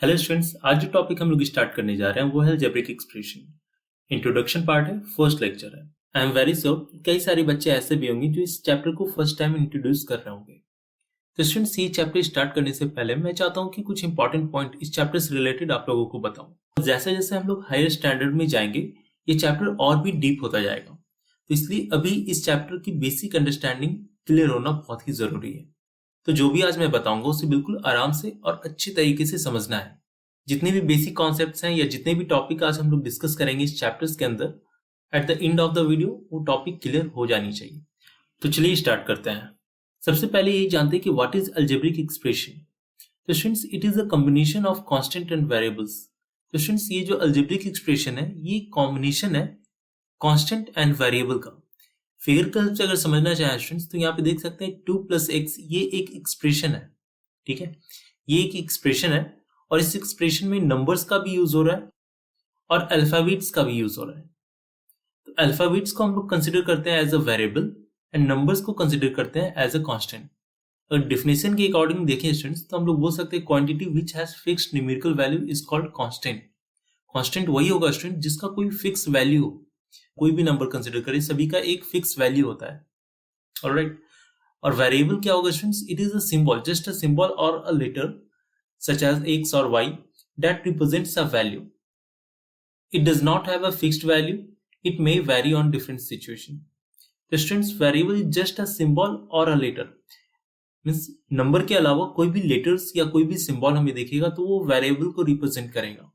Hello students, आज जो topic हम लोग स्टार्ट करने जा रहे हैं वो है अलजेब्रिक एक्सप्रेशन। इंट्रोडक्शन पार्ट है, फर्स्ट लेक्चर है। आई एम वेरी श्योर कई सारे बच्चे ऐसे भी होंगे जो इस चैप्टर को फर्स्ट टाइम इंट्रोड्यूस कर रहे होंगे। तो स्टूडेंट्स, ये चैप्टर स्टार्ट करने से पहले मैं चाहता हूँ कि कुछ इंपॉर्टेंट पॉइंट इस चैप्टर से रिलेटेड आप लोगों को बताऊं। जैसे जैसे हम लोग हायर स्टैंडर्ड में जाएंगे ये चैप्टर और भी डीप होता जाएगा, तो इसलिए अभी इस चैप्टर की बेसिक अंडरस्टैंडिंग क्लियर होना बहुत ही जरूरी है। तो जो भी आज मैं बताऊंगा उसे बिल्कुल आराम से और अच्छे तरीके से समझना है। जितने भी बेसिक कॉन्सेप्ट्स हैं या जितने भी टॉपिक आज हम लोग डिस्कस करेंगे इस चैप्टर्स के अंदर, at the end of the video वो टॉपिक क्लियर हो जानी चाहिए। तो चलिए स्टार्ट करते हैं। सबसे पहले ये जानते हैं कि व्हाट इज अलजेब्रिक एक्सप्रेशन। तो students, it is a combination of constant and variables. तो स्टूडेंट्स, ये जो अलजेब्रिक एक्सप्रेशन है ये कॉम्बिनेशन है कांस्टेंट एंड वेरिएबल का। फिगर का से अगर समझना चाहें स्टूडेंट्स तो यहाँ पे देख सकते हैं 2 + x, ये एक एक्सप्रेशन है। ठीक है, ये एक एक्सप्रेशन है और इस एक्सप्रेशन में नंबर्स का भी यूज हो रहा है और अल्फाबेट्स का भी यूज हो रहा है। तो अल्फाबेट्स को हम लोग कंसिडर करते हैं as a variable and numbers को कंसिडर करते हैं एज अ कांस्टेंट। अगर डिफिनेशन के अकॉर्डिंग देखें स्टूडेंट्स तो हम लोग बोल सकते हैं quantity which has fixed numerical value is called constant. Constant वही होगा स्टूडेंट जिसका कोई फिक्स वैल्यू हो। कोई भी नंबर कंसिडर करें, सभी का एक फिक्स वैल्यू होता है। ऑलराइट, और वेरिएबल क्या होगा students? It is a symbol, just a symbol और a letter such as x or y that represents a value. It does not have a fixed value. It may vary on different situation. The students, variable is just a symbol or a letter. Means number के अलावा कोई भी letters या कोई भी symbol हमें देखेगा तो वो वेरिएबल को रिप्रेजेंट करेगा।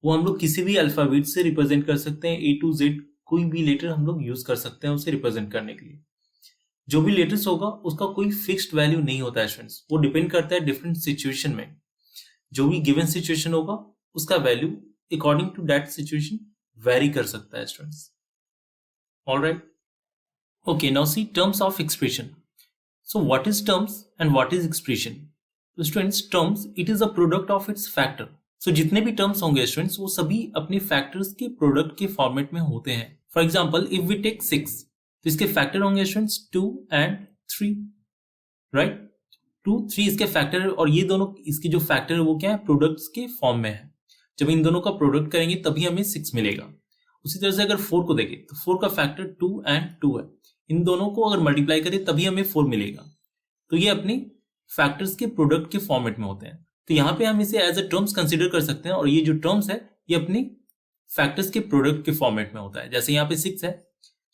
वो हम लोग किसी भी अल्फाबेट से रिप्रेजेंट कर सकते हैं, A to Z कोई भी लेटर हम लोग यूज कर सकते हैं उसे रिप्रेजेंट करने के लिए। जो भी लेटर्स होगा उसका कोई फिक्स्ड वैल्यू नहीं होता है स्टूडेंट्स, वो डिपेंड करता है डिफरेंट सिचुएशन में। जो भी गिवन सिचुएशन होगा उसका value according to that situation vary कर सकता है students. Alright, okay, now see terms of expression. So what is terms and what is expression? तो students, terms it is a product of its factor. So जितने भी terms होंगे students वो सभी अपने फैक्टर्स के प्रोडक्ट के फॉर्मेट में होते हैं। For example, if we take 6 तो इसके फैक्टर होंगे स्टूडेंट्स 2 एंड 3, राइट। 2, 3 इसके फैक्टर है और ये दोनों इसके जो फैक्टर है वो क्या है? प्रोडक्ट्स के फॉर्म में है। जब इन दोनों का प्रोडक्ट करेंगे तभी हमें 6 मिलेगा। उसी तरह से अगर 4 को देखें तो 4 का फैक्टर 2 एंड 2 है। इन दोनों को अगर मल्टीप्लाई करें तभी हमें 4 मिलेगा। तो ये अपने फैक्टर्स के प्रोडक्ट के फॉर्मेट में होते हैं। तो यहाँ पे हम इसे एज अ टर्म्स कंसिडर कर सकते हैं और ये जो टर्म्स है ये अपने फैक्टर्स के प्रोडक्ट के फॉर्मेट में होता है। जैसे यहाँ पे 6 है,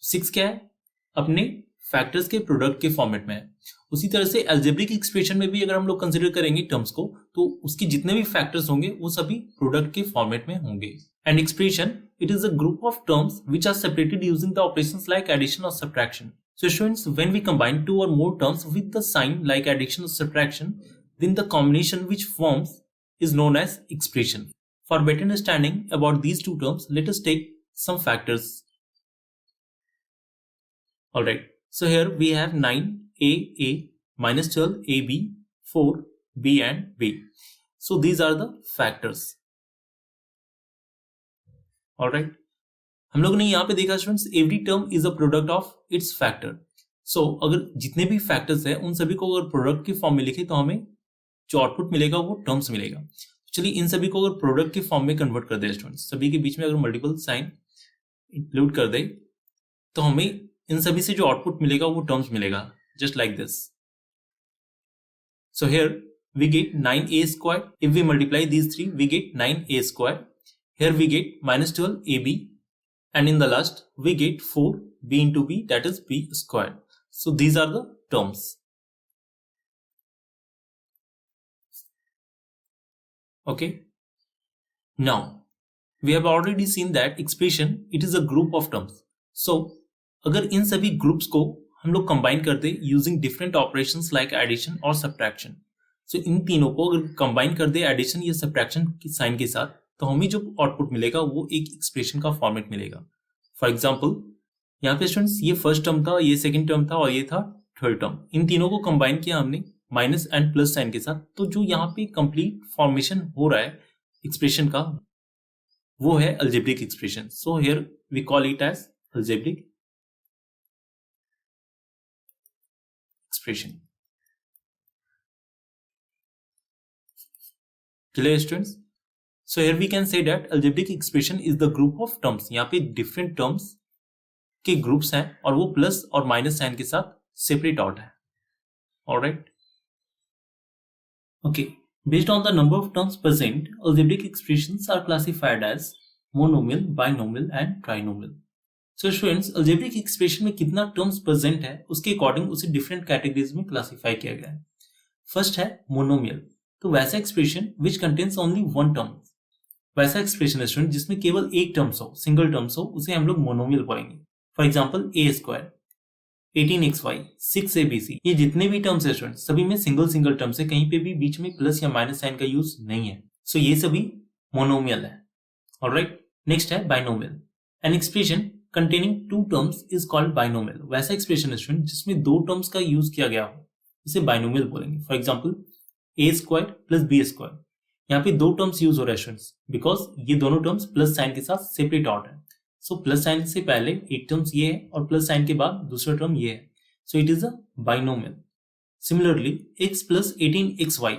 6 क्या है? अपने फैक्टर्स के प्रोडक्ट के फॉर्मेट में है। उसी तरह से अलजेब्रिक एक्सप्रेशन में भी अगर हम लोग कंसिडर करेंगे टर्म्स को तो उसके जितने भी फैक्टर्स होंगे वो सभी प्रोडक्ट के फॉर्मेट में होंगे। And expression it is a group of terms which are separated using the operations like addition और subtraction. So students, when we combine 2 or more terms with the sign like addition or subtraction, then the combination which forms is known as expression. For better understanding about these two terms, let us take some factors. Alright, so here we have 9a minus 12ab, 4b and b. So these are the factors. Alright, हम लोगों ने यहाँ पे देखा students, every term is a product of its factor. So अगर जितने भी factors हैं उन सभी को अगर प्रोडक्ट के फॉर्म में लिखे तो हमें जो आउटपुट मिलेगा वो टर्म्स मिलेगा। चलिए इन सभी को अगर प्रोडक्ट के फॉर्म में कन्वर्ट कर दे स्टूडेंट्स, सभी के बीच में अगर मल्टीपल साइन इंक्लूड कर दे तो हमें इन सभी से जो आउटपुट मिलेगा वो टर्म्स मिलेगा, just like this. So here we get 9a squared. If we multiply these three, we get 9a squared. Here we get minus 12ab. And in the last we get 4b into b, that is b squared. So these are the terms. Okay, now we have already seen that expression it is a group of terms. So अगर इन सभी groups को हम लोग combine कर दे using different operations like addition और subtraction, so इन तीनों को अगर कंबाइन कर दे एडिशन या सब्ट्रैक्शन की साइन के साथ तो हमें जो आउटपुट मिलेगा वो एक एक्सप्रेशन का फॉर्मेट मिलेगा। फॉर एग्जाम्पल, यहाँ पे स्टूडेंट्स ये फर्स्ट टर्म था, ये सेकंड टर्म था और ये था थर्ड टर्म। इन तीनों को कंबाइन किया हमने माइनस एंड प्लस साइन के साथ, तो जो यहाँ पे कंप्लीट फॉर्मेशन हो रहा है एक्सप्रेशन का वो है algebraic expression. So here we call it as algebraic expression. Clear students? So here we can say that algebraic expression is the group of terms. यहाँ पे डिफरेंट टर्म्स के ग्रुप्स हैं और वो प्लस और माइनस साइन के साथ separate out है। Alright, okay. Based on the number of terms present, algebraic expressions are classified as monomial, binomial and trinomial. So students, algebraic expression में कितना terms present है उसके अकॉर्डिंग उसे different categories में classify किया गया है। First है monomial, तो वैसा expression which contains only one term, वैसा expression है student जिसमें केवल एक terms हो, single terms हो, उसे हम लोग monomial बोलेंगे। For example, a square, 18xy, 6abc, ये जितने भी टर्म्स है स्टूडेंट सभी में सिंगल टर्म्स है, कहीं पे भी बीच में प्लस या माइनस साइन का यूज नहीं है। सो ये सभी मोनोमियल है। ऑलराइट, नेक्स्ट है binomial. An expression containing two terms is called binomial. वैसा एक्सप्रेशन है स्टूडेंट जिसमें दो टर्म्स का यूज किया गया हो, इसे बाइनोमियल बोलेंगे। For example A square plus B square, यहाँ पे दो टर्म्स यूज हो रहे हैं स्टूडेंट्स बिकॉज ये दोनों टर्म्स प्लस साइन के साथ सेपरेट आउट है। सो प्लस साइन से पहले एक टर्म्स ये है और प्लस साइन के बाद दूसरा टर्म ये है। So it is a binomial. Similarly x plus 18xy,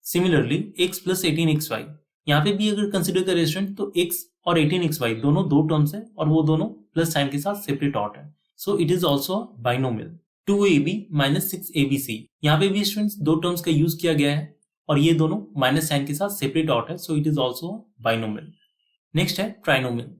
similarly x plus 18xy, यहाँ पे भी अगर कंसिडर करें स्टूडेंट तो x और 18xy दोनों दो टर्म्स है और वो दोनों प्लस साइन के साथ सेपरेट आउट है। So it is also binomial. 2ab minus 6abc, यहाँ पे भी स्टूडेंट्स दो टर्म्स का यूज किया गया है और ये दोनों माइनस साइन के साथ सेपरेट आउट है। So it is also binomial. Next है trinomial.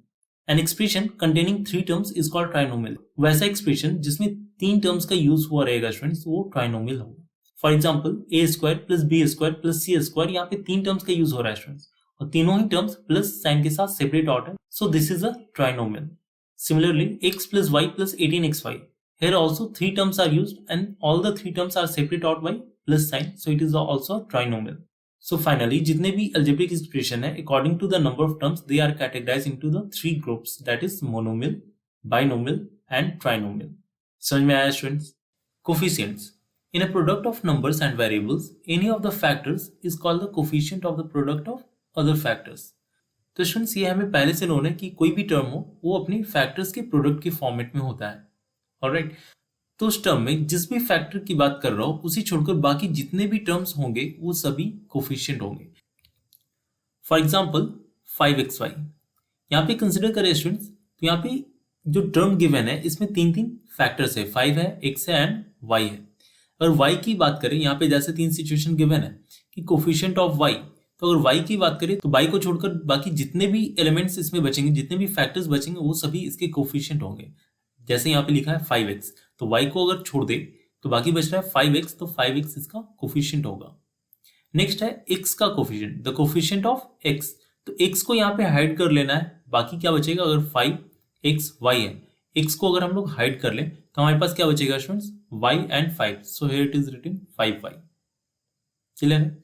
An expression containing three terms is called trinomial. वैसा expression जिसमें तीन टर्म्स का यूज हुआ रहेगा स्टूडेंट्स वो ट्राइनोमियल होगा। For example A square plus B square plus C square, यहाँ पे तीन टर्म्स का यूज हो रहा है स्टूडेंट्स और तीनों ही टर्म्स प्लस साइन के साथ सेपरेट आउट है। So this is a trinomial. Similarly x plus y plus 18xy, here also three terms are used and all the three terms are separate out by plus sign, so it is also a trinomial. So finally, जितने भी algebraic expression है according to the number of terms they are categorized into the three groups, that is monomial, binomial and trinomial. समझ में आया students? Coefficients. In a product of numbers and variables, any of the factors is called the coefficient of the product of other factors. तो students ये हमें पहले से known है कि कोई भी टर्म हो वो अपनी फैक्टर्स के प्रोडक्ट के फॉर्मेट में होता है। ऑलराइट, तो उस टर्म में जिस भी फैक्टर की बात कर रहा हूं उसी छोड़कर बाकी जितने भी टर्म्स होंगे वो सभी कोफिशिएंट होंगे। फॉर एग्जांपल 5xy, यहाँ पे कंसिडर करें स्टूडेंट्स तो यहाँ पे जो टर्म गिवन है इसमें तीन तीन फैक्टर्स है, 5 है, x है एंड y है। अगर y की बात करें यहाँ पे जैसे तीन सिचुएशन गिवन है कि कोफिशिएंट ऑफ y, तो अगर y की बात करें तो y को छोड़कर बाकी जितने भी एलिमेंट्स इसमें बचेंगे, जितने भी फैक्टर्स बचेंगे वो सभी इसके कोफिशिएंट होंगे। जैसे यहाँ पे लिखा है 5x, तो y को अगर छोड़ दे तो बाकी बच रहा है 5x, तो 5x इसका कोफिशिएंट होगा। नेक्स्ट है x का coefficient, the coefficient of x, तो x को यहाँ पे हाइड कर लेना है, बाकी क्या बचेगा, अगर 5xy है, x को अगर हम लोग हाइड कर लें तो हमारे पास क्या बचेगा students, y and 5, so here it is written 5y। क्लियर है?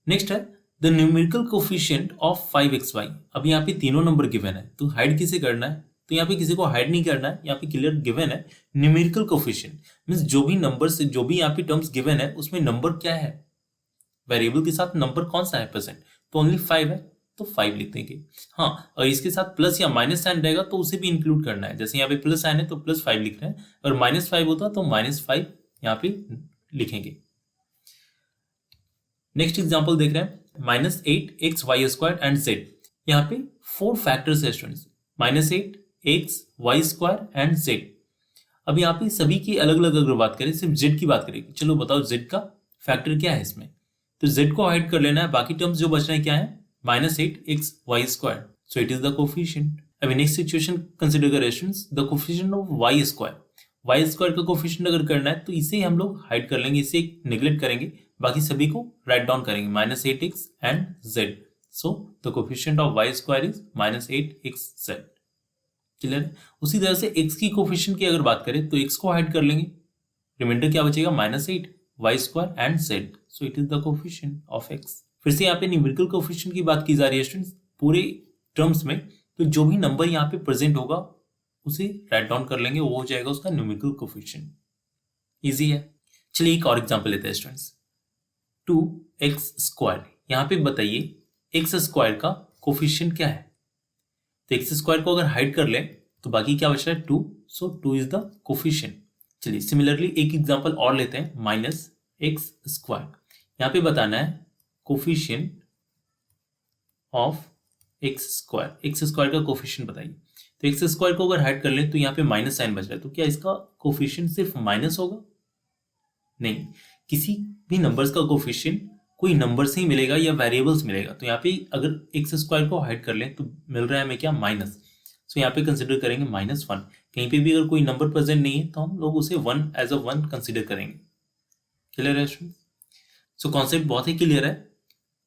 नेक्स्ट है the numerical coefficient of 5xy। अब यहाँ पे तीनों नंबर गिवन है तो हाइड किसे करना है, तो यहाँ पे किसी को हाइड नहीं करना है, यहाँ पे क्लियर गिवन है न्यूमेरिकल कोफिशिएंट मींस जो भी नंबर से जो भी यहाँ पे टर्म्स गिवन है उसमें नंबर क्या है, वेरिएबल के साथ नंबर कौन सा है प्रेजेंट, तो ओनली 5 है तो 5 लिख देंगे। हाँ, और इसके साथ प्लस या माइनस साइन रहेगा तो उसे भी इंक्लूड करना है, जैसे यहाँ पे प्लस साइन है तो +5 लिख रहे हैं, अगर -5 होता तो -5 यहाँ पे लिखेंगे। नेक्स्ट एग्जाम्पल देख रहे हैं -8xy² एंड z, यहाँ पे 4 फैक्टर्स है students, -8 x, y square and z। अब यहाँ पे सभी की अलग अलग अगर बात करें, सिर्फ z की बात करें, चलो बताओ z का फैक्टर क्या है इसमें, तो z को हाइड कर लेना है, बाकी टर्म्स जो बच रहे हैं क्या है, -8x, y square, so it is the coefficient. अभी नेक्स्ट सिचुएशन कंसीडर करें students, the coefficient of y square, y square का कोफिशिएंट अगर करना है तो इसे हम लोग हाइड कर लेंगे, इसे नेग्लेक्ट करेंगे, बाकी सभी को राइट डाउन करेंगे, -8x and z, so the coefficient of y square is -8xz। Clear है? उसी तरह से x की कोफिशिएंट की अगर बात करें तो x को हाइड कर लेंगे, रिमाइंडर क्या बचेगा, -8 y square and z, so it is the coefficient of x। फिर से यहाँ पे न्यूमेरिकल कोफिशिएंट की बात की जा रही है स्टूडेंट्स पूरे टर्म्स में, तो जो भी नंबर यहाँ पे प्रेजेंट होगा उसे राइट डाउन कर लेंगे, वो हो जाएगा उसका न्यूमेरिकल कोफिशिएंट। इजी है। चलिए एक और एग्जांपल लेते हैं स्टूडेंट्स, 2x², यहाँ पे बताइए x स्क्वायर का कोफिशिएंट क्या है, तो एक्स स्क्वायर को अगर हाइड कर ले तो बाकी क्या बच रहा है, 2, सो 2 इज द कोफिशिएंट। चलिए सिमिलरली एक एग्जांपल और लेते हैं, -x², यहाँ पे बताना है कोफिशिएंट ऑफ एक्स स्क्वायर का कोफिशिएंट बताइए। तो एक्स स्क्वायर को अगर हाइड कर लें तो यहाँ पे माइनस साइन बच रहा है, तो क्या इसका कोफिशिएंट सिर्फ माइनस होगा? नहीं, किसी भी नंबर्स का कोफिशिएंट कोई नंबर से ही मिलेगा या वेरिएबल्स मिलेगा। तो यहाँ पे अगर एक्स स्क्वायर को हाइड कर लें तो मिल रहा है हमें क्या? माइनस। सो यहाँ पे कंसिडर करेंगे -1। कहीं पे भी अगर कोई नंबर प्रेजेंट नहीं है तो हम लोग उसे 1 एज अ 1 कंसिडर करेंगे। क्लियर है स्टूडेंट? सो कॉन्सेप्ट बहुत ही क्लियर है।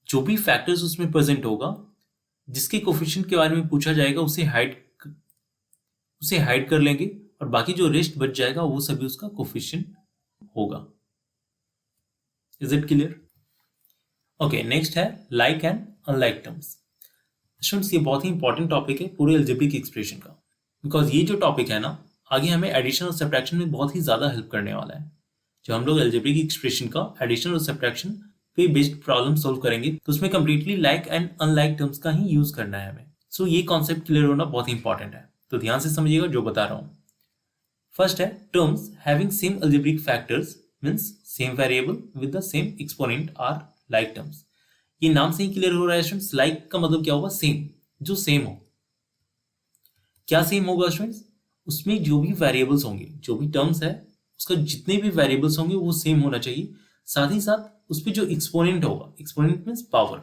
जो भी फैक्टर्स उसमें प्रेजेंट होगा, जिसके कोफिशिएंट के बारे में पूछा जाएगा, उसे हाइड कर लेंगे और बाकी जो रेस्ट बच जाएगा वो सभी उसका कोफिशिएंट होगा। Is it clear? Okay, next है like and unlike terms. Students, ये बहुत ही इंपॉर्टेंट टॉपिक है पूरे अलजेब्रिक एक्सप्रेशन का, बिकॉज ये जो टॉपिक है ना, आगे हमें एडिशन और सब्ट्रैक्शन में बहुत ही ज्यादा हेल्प करने वाला है। जब हम लोग अलजेब्रिक एक्सप्रेशन का एडिशन और सब्ट्रैक्शन पे बेस्ड प्रॉब्लम सोल्व करेंगे तो उसमें completely like and unlike terms का ही यूज करना है हमें। सो ये कॉन्सेप्ट क्लियर होना बहुत ही इंपॉर्टेंट है, तो ध्यान से समझिएगा जो बता रहा हूं। फर्स्ट है terms having same algebraic factors means same variable with the same exponent are like terms. ये नाम से ही क्लियर हो रहा है स्टूडेंट्स, लाइक का मतलब क्या होगा? सेम, जो सेम हो। क्या सेम होगा स्टूडेंट्स? उसमें जो भी वेरिएबल्स होंगे, जो भी टर्म्स है, उसका जितने भी वेरिएबल्स होंगे वो सेम होना चाहिए। साथ ही साथ उस पर जो एक्सपोनेंट होगा, एक्सपोनेंट मींस पावर,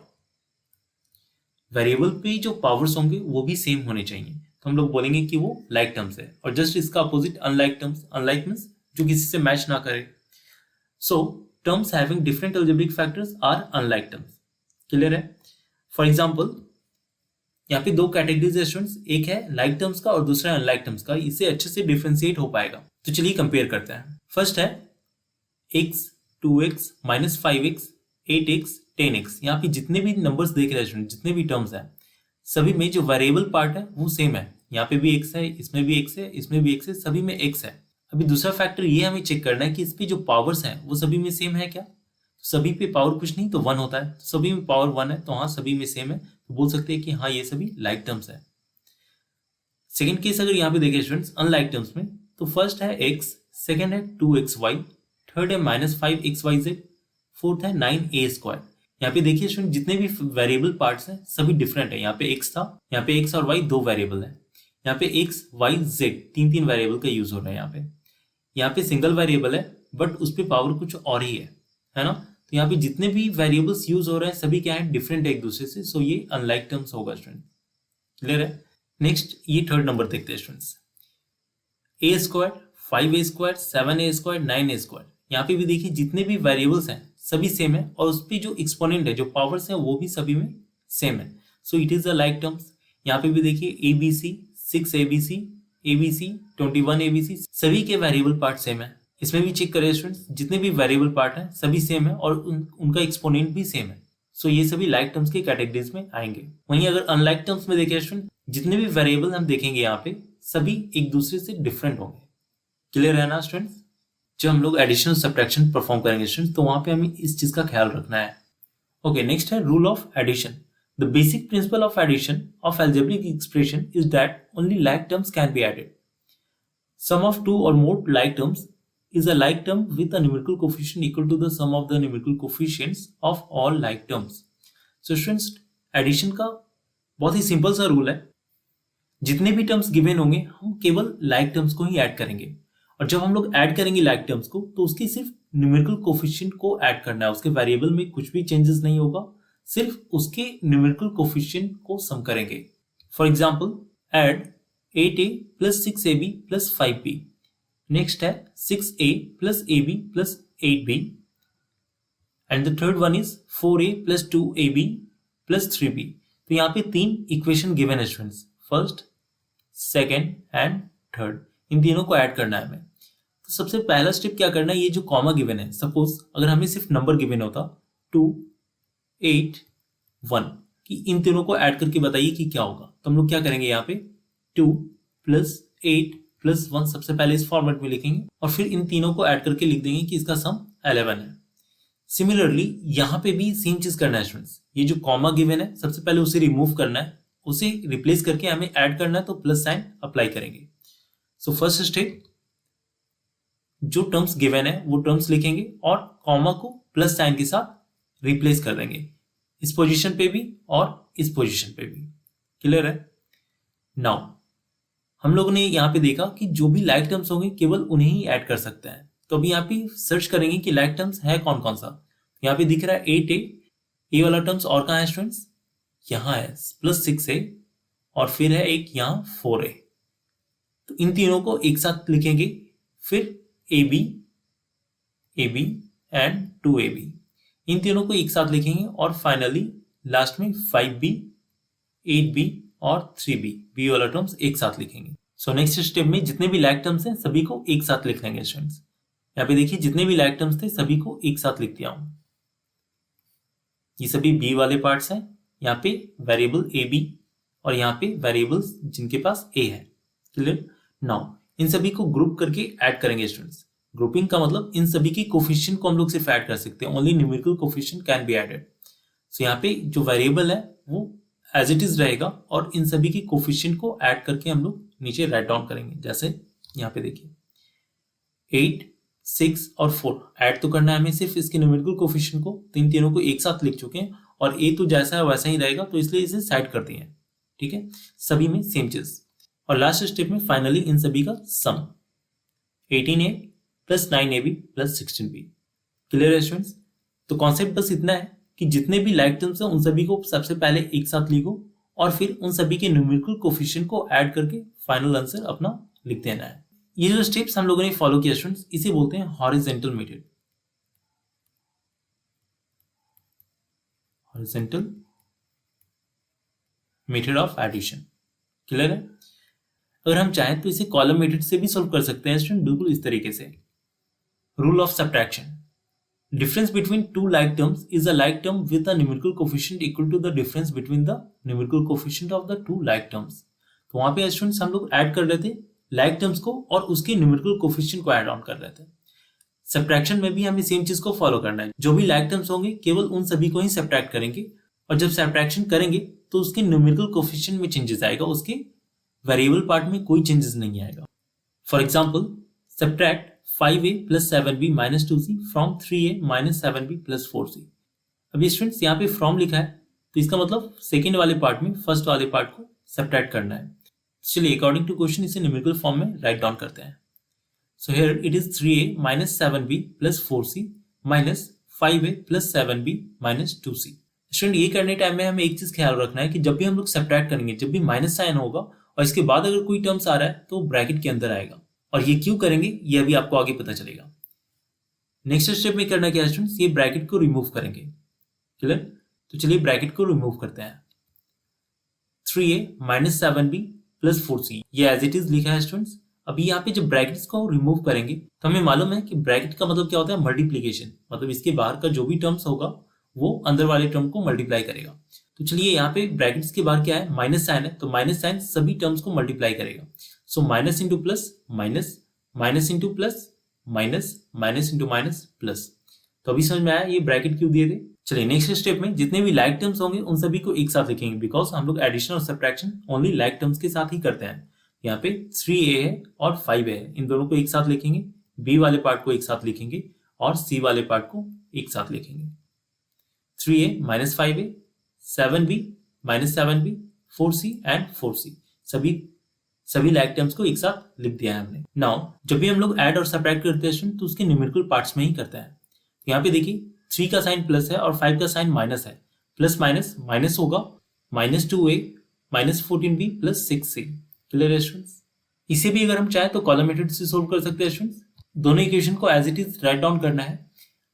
वेरिएबल पे जो पावर्स होंगे वो भी सेम होने चाहिए। तो हम लोग बोलेंगे कि वो लाइक टर्म्स है। और जस्ट इसका opposite unlike terms, unlike means जो किसी से मैच ना करे। So terms having different algebraic factors are unlike terms. Clear है? फॉर एग्जाम्पल, यहाँ पे दो कैटेगरीज है स्टूडेंट्स, एक है लाइक टर्म्स का और दूसरा अनलाइक टर्म्स का। इससे अच्छे से डिफ्रेंशिएट हो पाएगा। तो चलिए कंपेयर करते हैं। फर्स्ट है x, 2x, -5x, 8x, 10x। यहाँ पे जितने भी नंबर्स देख रहे हैं स्टूडेंट, जितने भी टर्म्स हैं, सभी में जो वेरिएबल पार्ट है वो सेम है। यहाँ पे भी x है, इसमें भी x है, इसमें भी x है, सभी में x है। अभी दूसरा फैक्टर ये हमें चेक करना है कि इस पे जो पावर्स हैं वो सभी में सेम है क्या? तो सभी पे पावर कुछ नहीं तो 1 होता है, तो सभी में पावर 1 है, तो हाँ सभी में सेम है, तो बोल सकते हैं कि हाँ ये सभी लाइक टर्म्स है। सेकेंड केस अगर यहाँ पे देखें स्टूडेंट्स अनलाइक टर्म्स में, तो फर्स्ट है x, सेकेंड है 2xy, थर्ड है -5xyz, फोर्थ है 9a²। यहाँ पे देखिए स्टूडेंट जितने भी वेरिएबल पार्ट्स हैं सभी डिफरेंट है। यहाँ पे x था, यहाँ पे x और y दो वेरिएबल है, यहाँ पे x, y, z तीन वेरिएबल का यूज हो रहा है। यहाँ पे सिंगल वेरिएबल है बट उस पर पावर कुछ और ही है ना। तो यहाँ पे जितने भी वेरिएबल्स यूज हो रहे हैं सभी क्या है? डिफरेंट है एक दूसरे से। सो ये अनलाइक टर्म्स होगा स्टूडेंट। क्लियर है? नेक्स्ट ये थर्ड नंबर देखते हैं students, a², 5a², 7a², 9a²। यहाँ पे भी देखिए जितने भी वेरिएबल्स हैं सभी सेम है और उस पर जो एक्सपोनेंट है, जो पावर्स हैं, वो भी सभी में सेम है। So it is a like terms. यहाँ पे भी देखिए abc, 6abc, abc, 21abc, सभी के वेरिएबल पार्ट सेम है। इसमें भी चेक करें स्टूडेंट्स, जितने भी वेरिएबल पार्ट हैं सभी सेम है और उनका एक्सपोनेंट भी सेम है। सो ये सभी लाइक टर्म्स की कैटेगरीज में आएंगे। वहीं अगर अनलाइक टर्म्स में देखें स्टूडेंट, जितने भी वेरिएबल हम देखेंगे यहाँ पे सभी एक दूसरे से डिफरेंट होंगे। क्लियर है ना स्टूडेंट्स? जब हम लोग एडिशन सब्ट्रैक्शन परफॉर्म करेंगे स्टूडेंट्स, तो वहां पे हमें इस चीज का ख्याल रखना है। ओके, नेक्स्ट है rule of addition. The basic principle of addition of algebraic expression is that only like terms can be added. Sum of two or more like terms is a like term with a numerical coefficient equal to the sum of the numerical coefficients of all like terms. So students, addition का बहुत ही simple सा rule है, जितने भी terms given होंगे हम केवल like terms को ही ऐड करेंगे। और जब हम लोग ऐड करेंगे लाइक टर्म्स को तो उसकी सिर्फ न्यूमेरिकल कोफिशिएंट को ऐड करना है, उसके वेरिएबल में कुछ भी चेंजेस नहीं होगा, सिर्फ उसके न्यूमेरिकल कोफिशिएंट को सम करेंगे। For example, add 8a plus 6ab plus 5b। Next है 6a plus ab plus 8b and the third one is 4a plus 2ab plus 3b। तो यहाँ पे तीन इक्वेशन गिवन है students, first, second and third. इन तीनों को add करना है हमें। तो सबसे पहला स्टेप क्या करना है, ये जो कॉमा गिवन है, सपोज अगर हमें सिर्फ नंबर गिवन होता 2, 8, 1 कि इन तीनों को ऐड करके बताइए कि क्या होगा, तो हम लोग क्या करेंगे, यहाँ पे 2 + 8 + 1 सबसे पहले इस फॉर्मेट में लिखेंगे और फिर इन तीनों को ऐड करके लिख देंगे कि इसका सम 11 है। सिमिलरली यहाँ पे भी सेम चीज करना है स्टूडेंट्स, ये जो कॉमा गिवन है सबसे पहले उसे रिमूव करना है, उसे रिप्लेस करके हमें ऐड करना है, तो प्लस साइन अप्लाई करेंगे। सो फर्स्ट स्टेप, जो टर्म्स गिवन है वो टर्म्स लिखेंगे और कॉमा को प्लस साइन के साथ रिप्लेस कर देंगे। इस पोजीशन पे भी और इस पोजीशन पे भी। क्लियर है? नाउ हम लोगों ने यहाँ पे देखा कि जो भी लाइक टर्म्स होंगे केवल उन्हें ही ऐड कर सकते हैं। तो अभी यहाँ पे सर्च करेंगे कि लाइक टर्म्स है कौन कौन सा। यहाँ पे दिख रहा है 8a, ए वाला टर्म्स और कहाँ है स्टूडेंट्स? यहाँ है +6a और फिर है एक यहाँ 4a। तो इन तीनों को एक साथ लिखेंगे, फिर ab एंड 2ab, इन तीनों को एक साथ लिखेंगे और फाइनली लास्ट में 5b, 8b और 3b, बी वाला टर्म्स एक साथ लिखेंगे। सो नेक्स्ट स्टेप में जितने भी लाइक टर्म्स हैं सभी को एक साथ लिख लेंगे स्टूडेंट्स। यहाँ पे देखिए जितने भी लाइक टर्म्स थे सभी को एक साथ लिख दिया हूं। ये सभी बी वाले पार्ट्स हैं, यहाँ पे वेरिएबल ए बी और यहाँ पे वेरिएबल्स जिनके पास ए है। क्लियर? नाउ इन सभी को ग्रुप करके ऐड करेंगे स्टूडेंट्स। ग्रुपिंग का मतलब इन सभी की कोफिशिएंट को हम लोग सिर्फ ऐड कर सकते हैं, only numerical coefficient can be added. So यहाँ पे जो वेरिएबल है वो एज इट इज रहेगा और इन सभी की कोफिशिएंट को ऐड करके हम लोग नीचे राइट डाउन करेंगे। जैसे यहाँ पे देखिए 8, 6 और 4 ऐड तो करना है हमें सिर्फ इसके न्यूमेरिकल कोफिशिएंट को, तो इन तीनों को एक साथ लिख चुके हैं और ए तो जैसा है वैसा ही रहेगा, तो इसलिए इसे साइड कर दिए हैं। ठीक है, सभी में सेम चीज। और लास्ट स्टेप में फाइनली इन सभी का सम 18a + 9ab + 16b। क्लियर है स्टूडेंट्स? तो कॉन्सेप्ट बस इतना है कि जितने भी लाइक टर्म्स हैं उन सभी को सबसे पहले एक साथ लिखो और फिर उन सभी के न्यूमेरिकल कोफिशिएंट को ऐड करके फाइनल आंसर अपना लिख देना है। ये जो स्टेप्स हम लोगों ने फॉलो किया स्टूडेंट्स, इसे बोलते हैं horizontal method. Horizontal method of addition. Clear है? अगर हम चाहें तो इसे कॉलम मेथड से भी सॉल्व कर सकते हैं स्टूडेंट, बिल्कुल इस तरीके से। Rule of subtraction. Difference between two like terms is a like term with a numerical coefficient equal to the difference between the numerical coefficient of the two like terms। तो वहां पे स्टूडेंट्स हम लोग add कर रहे थे like terms को और उसके numerical coefficient को ऐड ऑन कर रहे थे। सब्ट्रैक्शन में भी हमें सेम चीज को फॉलो करना है। जो भी like terms होंगे केवल उन सभी को ही सब्ट्रैक्ट करेंगे और जब सब्ट्रैक्शन करेंगे तो उसके numerical coefficient में चेंजेस आएगा, उसके वेरिएबल पार्ट में कोई चेंजेस नहीं आएगा। For example subtract 5a + 7b - 2c from 3a - 7b + 4c। अभी स्टूडेंट्स यहाँ पे फ्रॉम लिखा है तो इसका मतलब सेकेंड वाले पार्ट में फर्स्ट वाले पार्ट को सब्ट्रैक्ट करना है। चलिए अकॉर्डिंग टू क्वेश्चन इसे न्यूमेरिकल फॉर्म में राइट डाउन करते हैं। सो here it is 3a - 7b + 4c - 5a + 7b - 2c। Student ये करने टाइम में हमें एक चीज ख्याल रखना है कि जब भी हम लोग सब्ट्रैक्ट करेंगे, जब भी माइनस साइन होगा और इसके बाद अगर कोई टर्म्स आ रहा है तो ब्रैकेट के अंदर आएगा। और ये क्यों करेंगे ये अभी आपको आगे पता चलेगा। नेक्स्ट स्टेप में करना क्या है स्टूडेंट्स, ये ब्रैकेट को रिमूव करेंगे। क्लियर? तो चलिए ब्रैकेट को रिमूव करते हैं। 3a - 7b + 4c, ये एज इट इज लिखा है स्टूडेंट्स। अभी यहाँ पे जब ब्रैकेट्स को रिमूव करेंगे तो हमें मालूम है कि ब्रैकेट का मतलब क्या होता है, मल्टीप्लीकेशन। मतलब इसके बाहर का जो भी टर्म्स होगा वो अंदर वाले टर्म को मल्टीप्लाई करेगा। तो चलिए यहाँ पे ब्रैकेट्स के बाहर क्या है, माइनस साइन है, तो माइनस साइन सभी टर्म्स को मल्टीप्लाई करेगा। So minus into plus minus, minus into plus minus, minus into minus plus. तो अभी समझ में आया ये ब्रैकेट क्यों दिए थे। चलिए नेक्स्ट स्टेप में जितने भी लाइक टर्म्स होंगे उन सभी को एक साथ लिखेंगे, बिकॉज हम लोग एडिशन और सब्ट्रैक्शन ओनली लाइक टर्म्स के साथ ही करते हैं। यहाँ पे 3a है और 5a है, इन दोनों को एक साथ लिखेंगे, b वाले पार्ट को एक साथ लिखेंगे और c वाले पार्ट को एक साथ लिखेंगे। 3a - 5a, 7b - 7b, 4c and 4c, सभी लाइक टर्म्स को एक साथ लिख दिया है हमने। नाउ जब भी हम लोग ऐड और सब्ट्रैक्ट करते हैं तो उसके न्यूमेरिकल पार्ट्स में ही करते हैं। तो यहाँ पे देखिए 3 का साइन प्लस है और 5 का साइन माइनस है। प्लस माइनस माइनस होगा, -2a - 14b + 6c। क्लियर है स्टूडेंट्स? इसे भी अगर हम चाहें तो कॉलम मेथड से सोल्व कर सकते हैं स्टूडेंट्स। दोनों इक्वेशन को as it is write down करना है।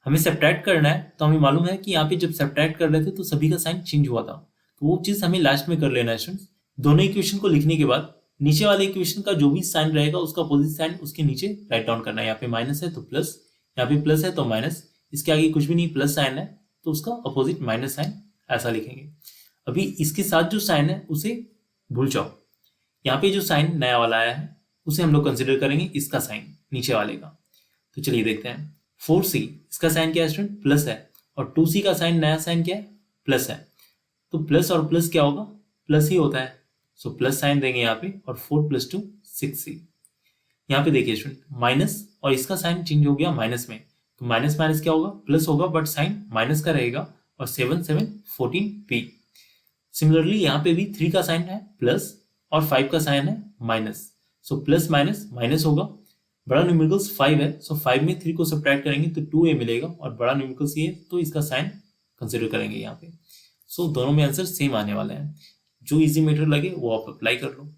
हमें सब्ट्रैक्ट करना है तो हमें मालूम है कि यहाँ पे जब सब्ट्रैक्ट कर रहे थे तो सभी का साइन चेंज हुआ था, तो वो चीज हमें लास्ट में कर लेना है स्टूडेंट्स। दोनों इक्वेशन को लिखने के बाद नीचे वाले इक्वेशन का जो भी साइन रहेगा उसका अपोजिट साइन उसके नीचे राइट डाउन करना है। यहाँ पे माइनस है तो प्लस, यहाँ पे प्लस है तो माइनस, इसके आगे कुछ भी नहीं, प्लस साइन है तो उसका अपोजिट माइनस साइन ऐसा लिखेंगे। अभी इसके साथ जो साइन है उसे भूल जाओ। यहाँ पे जो साइन नया वाला आया है उसे हम लोग कंसिडर करेंगे इसका साइन नीचे वाले का। तो चलिए देखते हैं। 4c इसका साइन क्या है स्टूडेंट, प्लस है, और 2c का साइन नया साइन क्या है, प्लस है। तो प्लस और प्लस क्या होगा, प्लस ही होता है। सो प्लस साइन देंगे यहाँ पे और 4 + 2 6c। यहाँ पे देखिए स्टूडेंट माइनस और इसका साइन चेंज हो गया माइनस में, तो माइनस माइनस क्या होगा, प्लस होगा, बट साइन माइनस का रहेगा और 7 7 14 p। सिमिलरली यहाँ पे भी 3 का साइन है प्लस और 5 का साइन है minus, so plus minus minus होगा। बड़ा न्यूमेरिकल्स 5 है, सो 5 में 3 को सब्ट्रैक्ट करेंगे तो 2a मिलेगा, और बड़ा न्यूमेरिकल्स ये है तो इसका साइन कंसिडर करेंगे यहाँ पे। सो दोनों में आंसर सेम आने वाला है। जो इजी मेथड लगे वो आप अप्लाई कर लो।